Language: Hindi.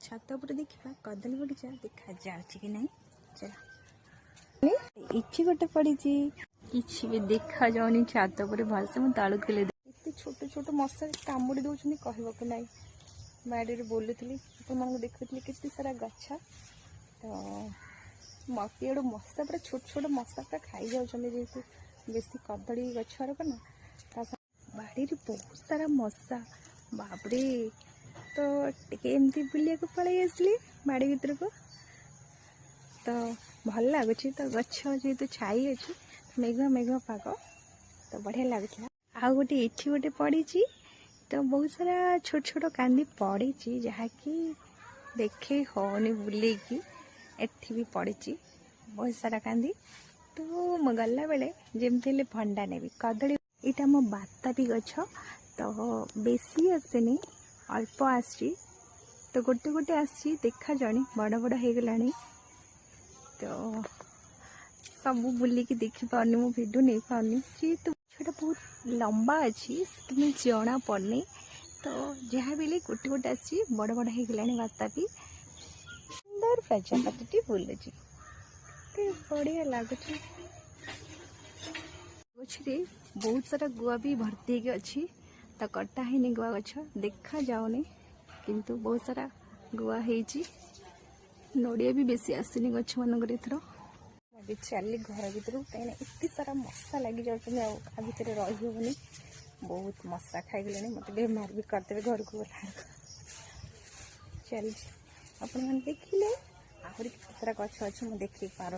छात उपर देखा कदली बगीचा देखा जाऊँ कि नहीं। चल इच्छी गोटे पड़ी किसी भी देखा जाऊनी छात उपर भलसे मुझे तलू खेल एत छोट छोट मशा कामुड़ी दौरान कहवाक ना बाड़ी बोलूली देखुली के सारा गछ तो मत गोटे मशा पूरा छोट छोट मशा पूरा खाई जेहेतु बेसी कदली गछ ना बाड़ी बहुत सारा मशा बाबरे तो टे एमती बुलिया पलि आसली बाड़ी भर को तो भल लगुच तो गछ जेहेतु छाई अच्छी मेघुआ मेघुआ पाग तो बढ़िया लगुला। आ गोटे ये गोटे पड़ी तो बहुत सारा छोट छोट कांदी पड़ी जहाँकि देखे होनी बुले की एठी भी पड़ी बहुत सारा कांदी तो गला बेले जमती भंडा ने कदली यहाँ मो बातापी गछ तो बेसी आसेनी अल्प आसी तो गोटे गोटे आसी देखा जानी बड़ बड़ हो गला तो सब बुलिकी देखी पानी मो वीडियो नहीं पानी जेहेतु गछटा बहुत लंबा अच्छी तुम्हें जना पड़नी तो जहाँ भी गोटे गोटे आसी बड़ बड़ हो गला बातापी सुंदर प्रजापति बुलुची बढ़िया लगुच गछरे बहुत सारा गुआ भी भर्ती होगी अच्छी तो कटा है गुआ गछ देखा जाऊनी किंतु बहुत सारा गुआ है नड़िया भी बेसी आसनी गछ मानक एथर अभी चली घर भर कहीं एत सारा मशा लगी जाऊँ भितर रही बहुत मशा खाईगले मत बेमार भी करदे घर को गला चल आप देखिले आहरी सारा गछ अच्छे मुझे देख पार